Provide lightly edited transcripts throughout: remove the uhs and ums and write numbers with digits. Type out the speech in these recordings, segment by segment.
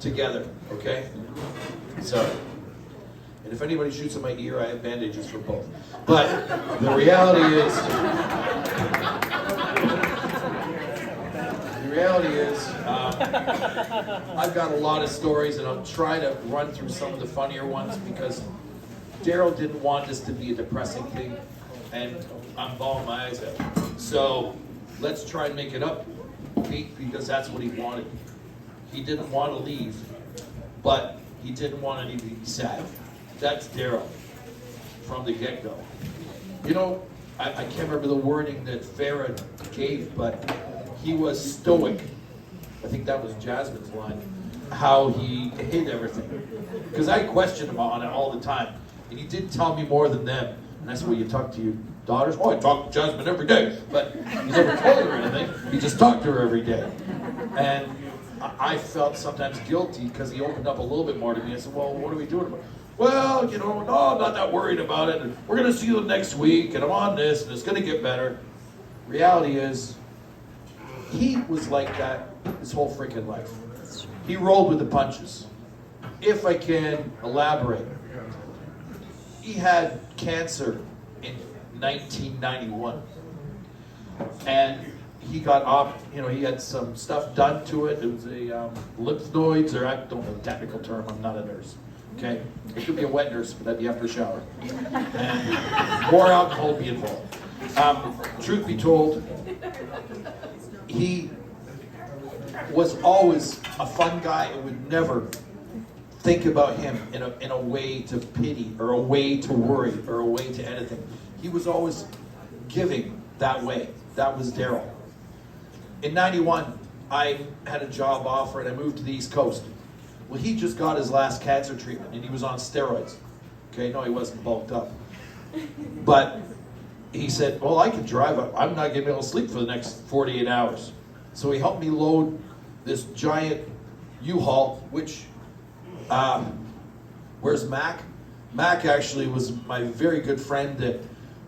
together, okay? So, and if anybody shoots in my ear, I have bandages for both. But the reality is, I've got a lot of stories, and I'll try to run through some of the funnier ones because Darryl didn't want this to be a depressing thing, and I'm bawling my eyes out. So let's try and make it up, Pete, because that's what he wanted. He didn't want to leave, but he didn't want anything to be sad. That's Darryl from the get-go. You know, I can't remember the wording that Farah gave, but he was stoic. I think that was Jasmine's line. How he hid everything. Because I questioned him on it all the time. And he did tell me more than them. And I said, well, you talk to your daughters? Oh, I talk to Jasmine every day. But he never told her anything. He just talked to her every day. And I felt sometimes guilty because he opened up a little bit more to me. I said, well, what are we doing about it? Well, you know, no, I'm not that worried about it. And we're going to see you next week. And I'm on this. And it's going to get better. Reality is, he was like that his whole freaking life. He rolled with the punches. If I can elaborate, he had cancer in 1991. And he got off, you know, he had some stuff done to it. It was a lymph nodes, or I don't know the technical term, I'm not a nurse. Okay? It could be a wet nurse, but that'd be after a shower. And more alcohol would be involved. Truth be told, he was always a fun guy and would never think about him in a way to pity or a way to worry or a way to anything. He was always giving that way. That was Darryl. In 91, I had a job offer and I moved to the East Coast. Well, he just got his last cancer treatment and he was on steroids. Okay, no, he wasn't bulked up. But he said, well, I can drive. I'm not going to be able to sleep for the next 48 hours. So he helped me load this giant U-Haul, which, where's Mac? Mac actually was my very good friend that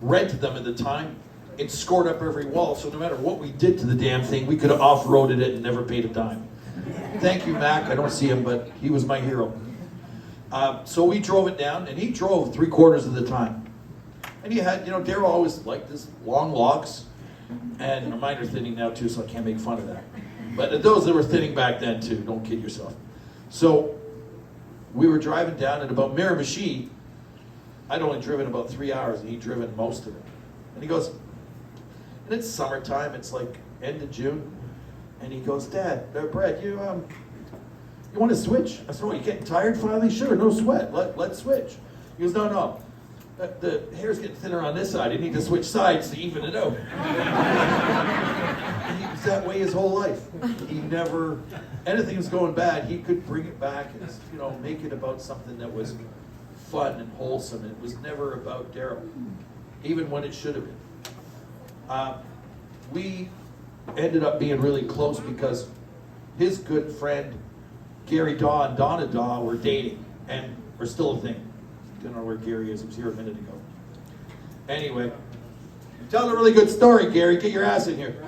rented them at the time. It scored up every wall, so no matter what we did to the damn thing, we could have off-roaded it and never paid a dime. Thank you, Mac. I don't see him, but he was my hero. So we drove it down, and he drove 3/4 of the time. And he had, you know, Darryl always liked this long locks, and mine are thinning now too, so I can't make fun of that. But those that were thinning back then too, don't kid yourself. So we were driving down at about Miramichi. I'd only driven about 3 hours, and he'd driven most of it. And he goes, and it's summertime, it's like end of June, and he goes, Dad, Brett, you want to switch? I said, oh, you getting tired finally? Sure, no sweat, let's switch. He goes, no. The hair's getting thinner on this side. You need to switch sides to even it out. He was that way his whole life. He never, anything was going bad, he could bring it back and, you know, make it about something that was fun and wholesome. It was never about Darryl, even when it should have been. We ended up being really close because his good friend Gary Daw and Donna Daw were dating and were still a thing. Don't know where Gary is. He was here a minute ago. Anyway, you're telling a really good story, Gary. Get your ass in here.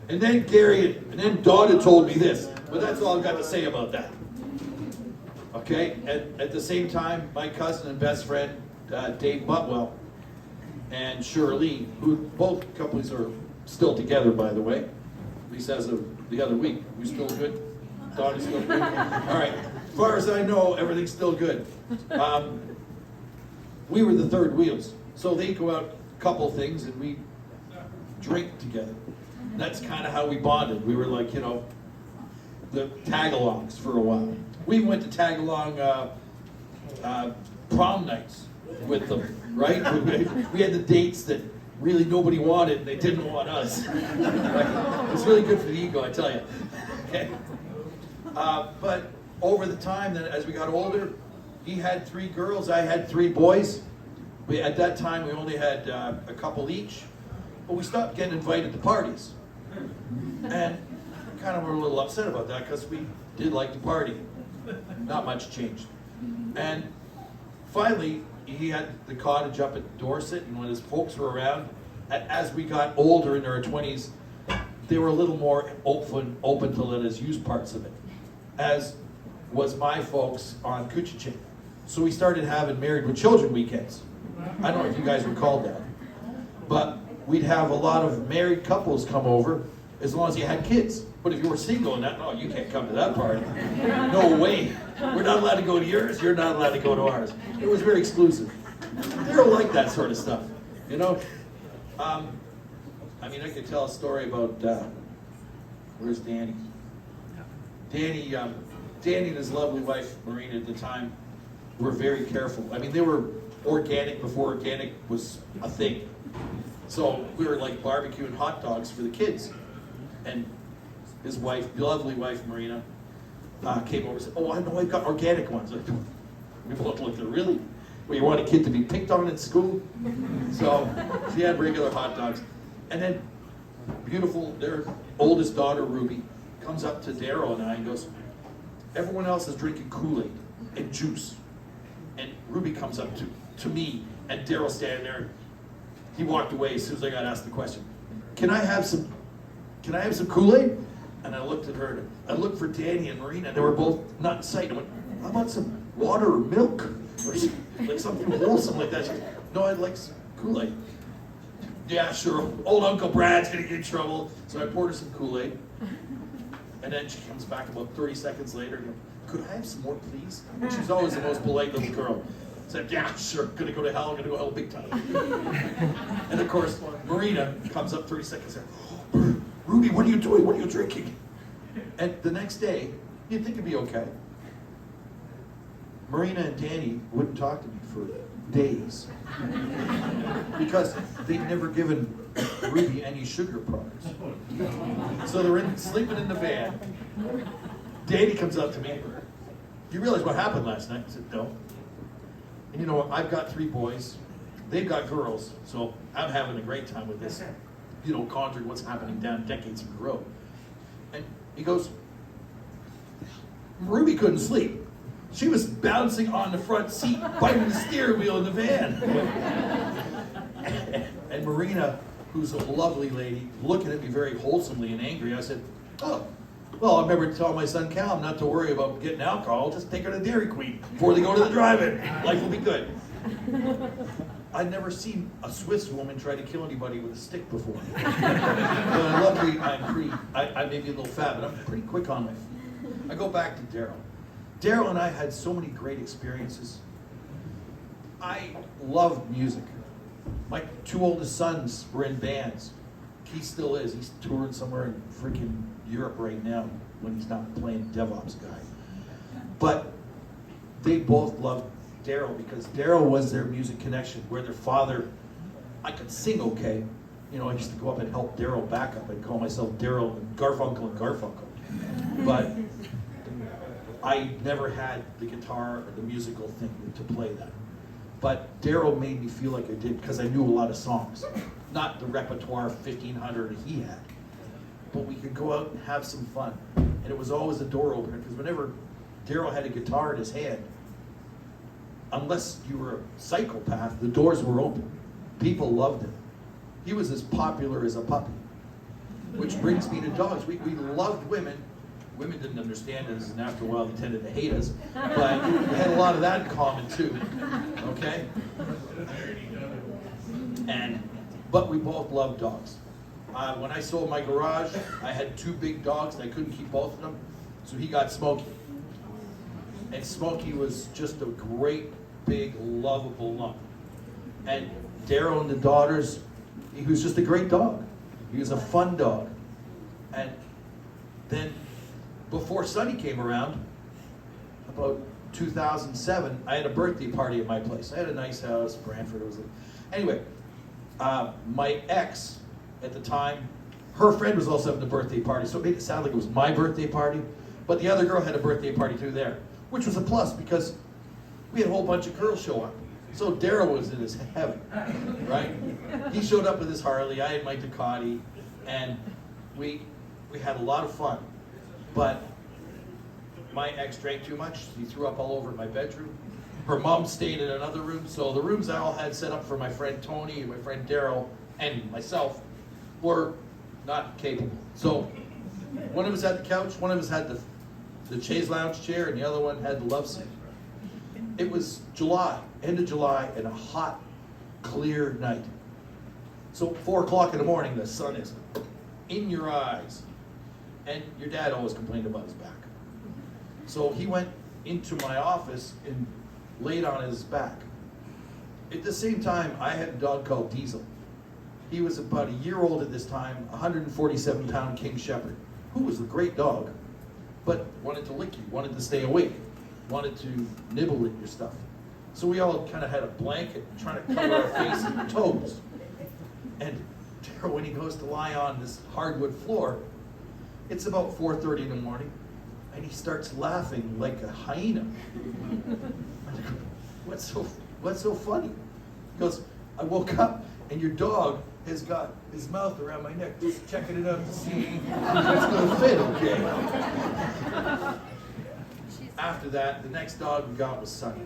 And then Donna told me this, but that's all I've got to say about that. Okay. At the same time, my cousin and best friend Dave Butwell and Shirley, who both couples are still together, by the way, at least as of the other week. We still good? Donna's still good? All right. As far as I know, everything's still good. We were the third wheels. So they go out a couple things and we drink together. And that's kind of how we bonded. We were like, you know, the tag-alongs for a while. We went to tag-along prom nights with them, right? We had the dates that really nobody wanted and they didn't want us. Right? It's really good for the ego, I tell you. Okay? But over the time, then as we got older, he had 3 girls, I had 3 boys. At that time, we only had a couple each, but we stopped getting invited to parties. And kind of were a little upset about that because we did like to party. Not much changed. And finally, he had the cottage up at Dorset, and when his folks were around, as we got older into our 20s, they were a little more open to let us use parts of it, as was my folks on Kuchichik. So we started having Married with Children weekends. I don't know if you guys recall that, but we'd have a lot of married couples come over as long as you had kids. But if you were single and that, no, you can't come to that party. No way. We're not allowed to go to yours, you're not allowed to go to ours. It was very exclusive. They don't like that sort of stuff, you know? I mean, I could tell a story about, where's Danny? Danny and his lovely wife, Marina, at the time, were very careful. I mean, they were organic before organic was a thing. So we were like barbecuing hot dogs for the kids. And his wife, lovely wife, Marina, came over and said, oh, I know I've got organic ones. We both looked at her, really? Well, you want a kid to be picked on in school? So she had regular hot dogs. And then beautiful, their oldest daughter, Ruby, comes up to Darryl and I and goes, everyone else is drinking Kool-Aid and juice. And Ruby comes up to me, and Darryl's standing there. He walked away as soon as I got asked the question. Can I have some Kool-Aid? And I looked at her, I looked for Danny and Marina, and they were both not in sight. I went, how about some water or milk? Or like something wholesome like that. She goes, no, I'd like some Kool-Aid. Yeah, sure, old Uncle Brad's gonna get in trouble. So I poured her some Kool-Aid. And then she comes back about 30 seconds later and goes, could I have some more, please? She's always the most polite little girl. I said, yeah, sure, gonna go to hell, gonna go to hell big time. And of course, Marina comes up 30 seconds later, oh, Ruby, what are you doing? What are you drinking? And the next day, you'd think it'd be okay. Marina and Danny wouldn't talk to me for days because they'd never given Ruby any sugar products. So they're sleeping in the van. Danny comes up to me. You realize what happened last night? I said, no. And you know what? I've got 3 boys. They've got girls. So I'm having a great time with this, you know, conjuring what's happening down decades in the road. And he goes, Ruby couldn't sleep. She was bouncing on the front seat, biting the steering wheel in the van. And Marina, who's a lovely lady, looking at me very wholesomely and angry, I said, oh, well, I remember telling my son Cal not to worry about getting alcohol, just take her to Dairy Queen before they go to the drive-in. Life will be good. I'd never seen a Swiss woman try to kill anybody with a stick before. But I love me, I may be a little fat, but I'm pretty quick on my feet. I go back to Darryl. Darryl and I had so many great experiences. I loved music. My 2 oldest sons were in bands. He still is. He's touring somewhere in freaking Europe right now when he's not playing DevOps guy. But they both loved Darryl because Darryl was their music connection, where their father, I could sing okay. You know, I used to go up and help Darryl back up. I'd call myself Darryl and Garfunkel. But I never had the guitar or the musical thing to play that. But Darryl made me feel like I did because I knew a lot of songs. Not the repertoire 1,500 he had. But we could go out and have some fun. And it was always a door opener because whenever Darryl had a guitar in his hand, unless you were a psychopath, the doors were open. People loved him. He was as popular as a puppy. Which brings me to dogs. We loved women. Women didn't understand us, and after a while they tended to hate us. But we had a lot of that in common too. Okay? But we both loved dogs. When I sold my garage, I had 2 big dogs, and I couldn't keep both of them. So he got Smokey. And Smokey was just a great, big, lovable lump. And Darryl and the daughters, he was just a great dog. He was a fun dog. And then, before Sonny came around, about 2007, I had a birthday party at my place. I had a nice house, Brantford. Anyway, my ex at the time, her friend was also having a birthday party, so it made it sound like it was my birthday party. But the other girl had a birthday party too there, which was a plus because we had a whole bunch of girls show up. So Darryl was in his heaven, right? He showed up with his Harley, I had my Ducati, and we had a lot of fun. But my ex drank too much. He threw up all over my bedroom. Her mom stayed in another room. So the rooms I all had set up for my friend Tony and my friend Darryl and myself were not capable. So one of us had the couch, one of us had the chaise lounge chair, and the other one had the love seat. It was July, end of July, and a hot, clear night. So 4 o'clock in the morning, the sun is in your eyes. And your dad always complained about his back. So he went into my office and laid on his back. At the same time, I had a dog called Diesel. He was about a year old at this time, 147-pound King Shepherd, who was a great dog, but wanted to lick you, wanted to stay awake, wanted to nibble at your stuff. So we all kind of had a blanket trying to cover our face and toes. And Darryl, when he goes to lie on this hardwood floor, it's about 4:30 in the morning, and he starts laughing like a hyena. What's so funny? He goes, I woke up and your dog has got his mouth around my neck, just checking it out to see if it's going to fit okay. After that, the next dog we got was Sonny.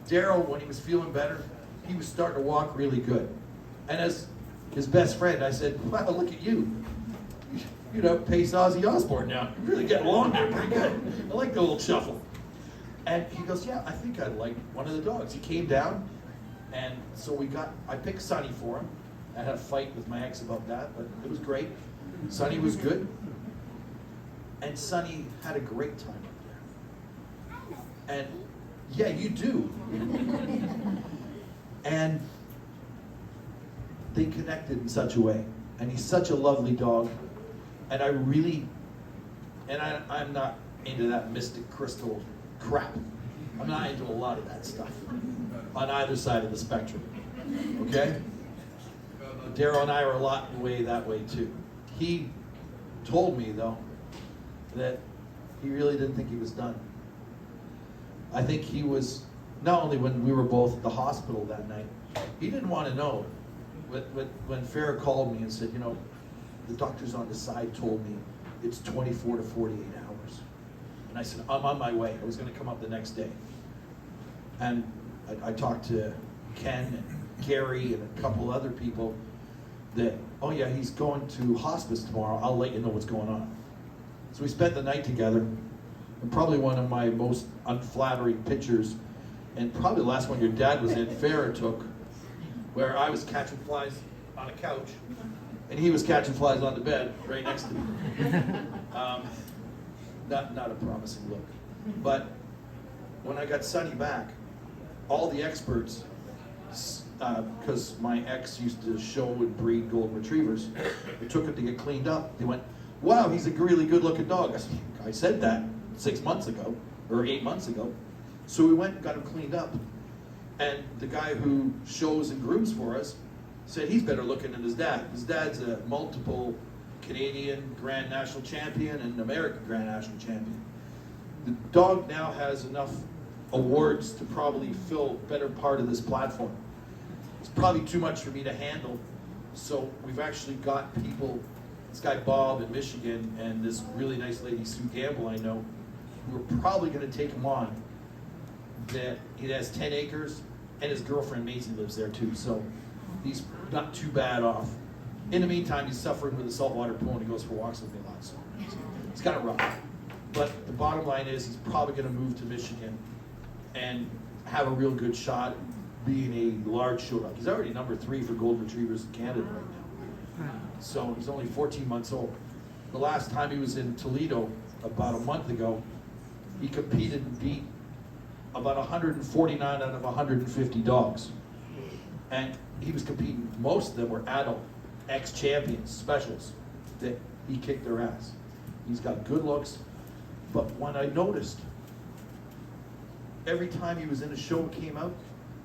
Darryl, when he was feeling better, he was starting to walk really good. And as his best friend, I said, wow, look at you. You know, pace Ozzy Osbourne now. You're really getting along there pretty good. I like the little shuffle. And he goes, yeah, I think I'd like one of the dogs. He came down, and so I picked Sonny for him. I had a fight with my ex about that, but it was great. Sonny was good. And Sonny had a great time up there. And yeah, you do. And they connected in such a way. And he's such a lovely dog. And I'm not into that mystic crystal crap. I'm not into a lot of that stuff on either side of the spectrum. Okay? Darryl and I are a lot that way too. He told me though that he really didn't think he was done. I think he was, not only when we were both at the hospital that night, he didn't want to know. When Farrah called me and said, you know, the doctors on the side told me it's 24 to 48 hours. And I said, I'm on my way. I was going to come up the next day. And I talked to Ken and Gary and a couple other people that, oh yeah, he's going to hospice tomorrow. I'll let you know what's going on. So we spent the night together. And probably one of my most unflattering pictures, and probably the last one your dad was in, Farrah took, where I was catching flies on a couch, and he was catching flies on the bed right next to me. Not a promising look. But when I got Sonny back, all the experts, because my ex used to show and breed golden retrievers, we took him to get cleaned up. They went, wow, he's a really good looking dog. I said that 6 months ago, or 8 months ago. So we went and got him cleaned up. And the guy who shows and grooms for us said he's better looking than his dad. His dad's a multiple Canadian Grand National Champion and American Grand National Champion. The dog now has enough awards to probably fill a better part of this platform. It's probably too much for me to handle. So we've actually got people, this guy Bob in Michigan and this really nice lady Sue Gamble I know, who are probably going to take him on. That he has 10 acres and his girlfriend Maisie lives there too, so he's not too bad off. In the meantime, he's suffering with a saltwater pool and he goes for walks with me a lot, so it's kind of rough. But the bottom line is he's probably going to move to Michigan and have a real good shot at being a large show dog. He's already number 3 for golden retrievers in Canada right now. So he's only 14 months old. The last time he was in Toledo, about a month ago, he competed and beat about 149 out of 150 dogs. And he was competing, most of them were adult, ex-champions, specials, that he kicked their ass. He's got good looks, but when I noticed, every time he was in a show and came out,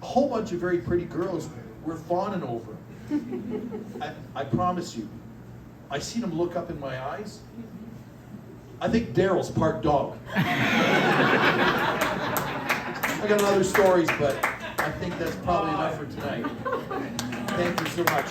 a whole bunch of very pretty girls were fawning over him. I promise you, I seen him look up in my eyes. I think Darryl's part dog. I got other stories, but I think that's probably enough for tonight. Thank you so much.